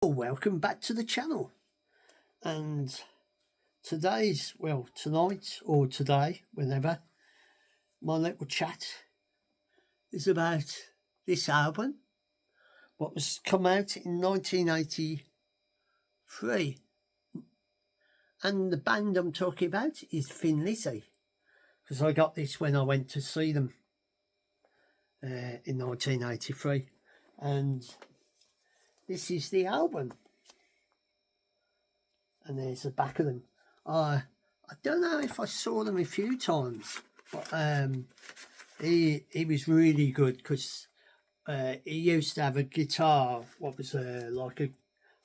Welcome back to the channel. And tonight or today, whenever, my little chat is about this album, what was come out in 1983. And the band I'm talking about is Thin Lizzy, because I got this when I went to see them in 1983. And this is the album. And there's the back of them. I don't know if I saw them a few times, but he was really good because he used to have a guitar. What was like a?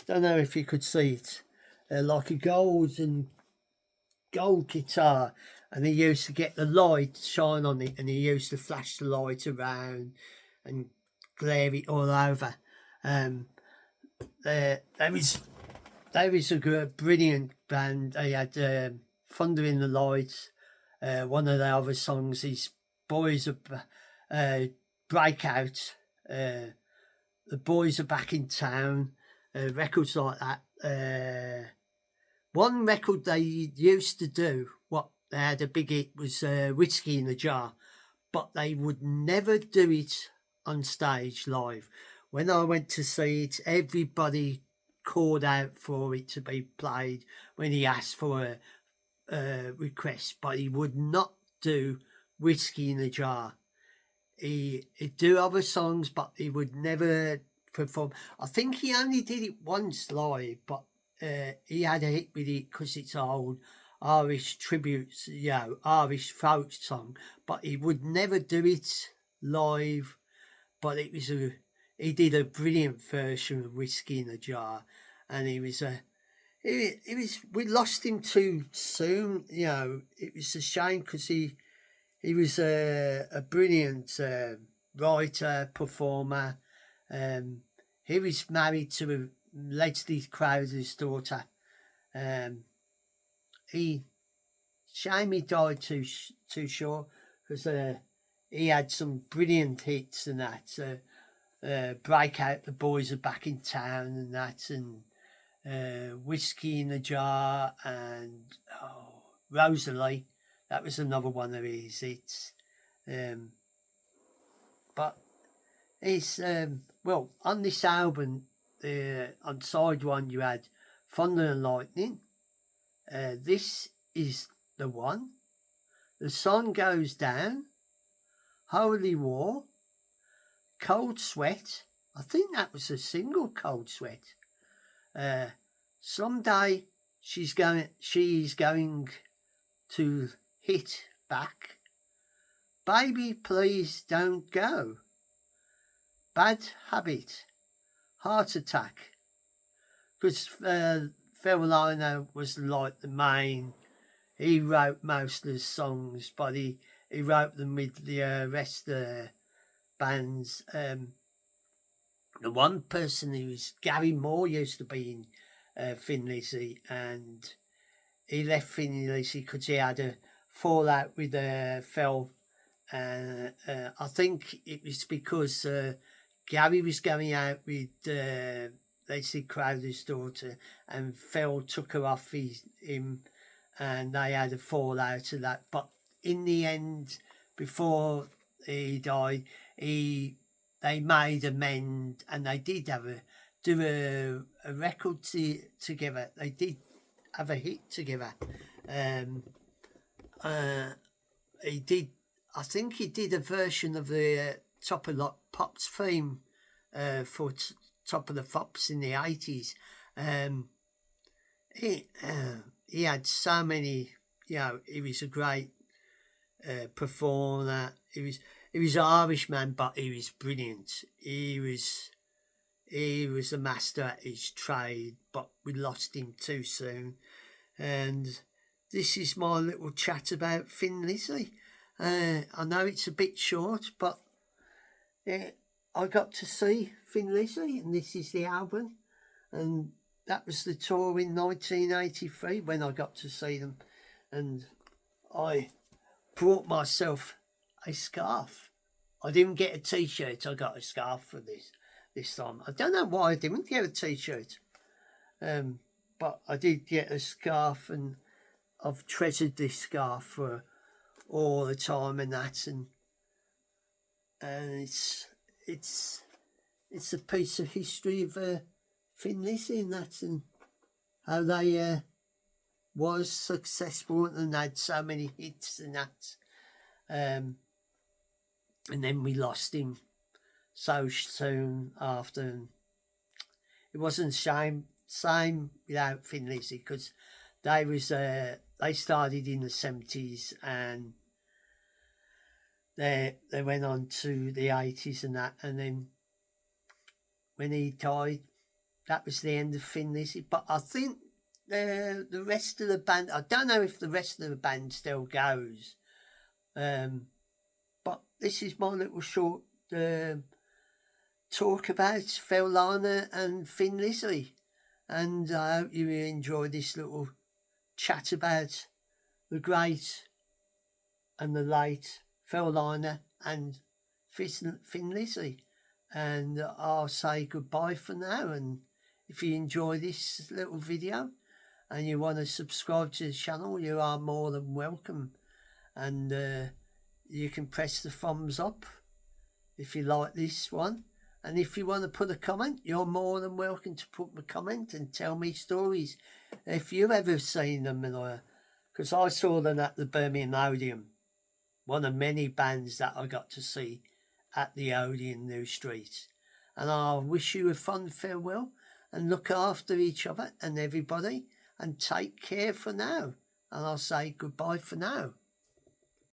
Don't know if you could see it, like a gold guitar, and he used to get the light shine on it, and he used to flash the light around and glare it all over. There was. They was a good, brilliant band. They had Thunder in the Lights. One of their other songs is Boys Are Breakout. The Boys Are Back in Town. Records like that. One record they used to do, what they had a big hit, was Whiskey in a Jar. But they would never do it on stage live. When I went to see it, everybody called out for it to be played when he asked for a request, but he would not do Whiskey in a Jar. He'd do other songs, but he would never perform. I think he only did it once live, but he had a hit with it because it's old Irish tributes, Irish folk song, but he would never do it live. But he did a brilliant version of Whiskey in a Jar, and we lost him too soon. It was a shame because he was a brilliant writer, performer. He was married to Leslie Crowther's daughter. Shame he died too short because he had some brilliant hits and that. Breakout, The Boys Are Back in Town and that, and Whiskey in a Jar, and Rosalie. That was another one of his hits. But it's on this album, on side one you had Thunder and Lightning. This is the one. The Sun Goes Down, Holy War, Cold Sweat. I think that was a single, Cold Sweat. Someday she's going to hit back. Baby, please don't go. Bad Habit, Heart Attack. Because Phil Lynott was like the main. He wrote most of the songs, but he wrote them with the rest of the bands. The one person who was Gary Moore used to be in Thin Lizzy, and he left Thin Lizzy because he had a fallout with Phil. I think it was because Gary was going out with Leslie Crowther's daughter, and Phil took her off him, and they had a fallout of that. But in the end, before he died, they made amends, and they did do a record together. They did have a hit together. He did. I think he did a version of the Top of the Pops theme for Top of the Pops in the 80s. He had so many. He was a great performer. He was an Irishman, but he was brilliant. He was a master at his trade, but we lost him too soon. And this is my little chat about Thin Lizzy. I know it's a bit short, but I got to see Thin Lizzy, and this is the album. And that was the tour in 1983 when I got to see them. And I brought myself a scarf. I didn't get a t-shirt. I got a scarf for this time. I don't know why I didn't get a t-shirt. But I did get a scarf, and I've treasured this scarf for all the time and that, and it's a piece of history of Thin Lizzy and that, and how they was successful and had so many hits and that. And then we lost him so soon after. And it wasn't same without Thin Lizzy, because they started in the 70s, and they went on to the 80s and that, and then when he died, that was the end of Thin Lizzy. But I think the rest of the band, I don't know if the rest of the band still goes, but this is my little short talk about Phil Lana and Thin Lizzy, and I hope you enjoy this little chat about the great and the late Phil Lana and Thin Lizzy. And I'll say goodbye for now, and if you enjoy this little video and you want to subscribe to the channel, you are more than welcome, and you can press the thumbs up if you like this one, and if you want to put a comment, you're more than welcome to put a comment and tell me stories if you've ever seen them, because I saw them at the Birmingham Odeon, one of many bands that I got to see at the Odeon New Street. And I wish you a fond farewell, and look after each other and everybody, and take care for now. And I'll say goodbye for now.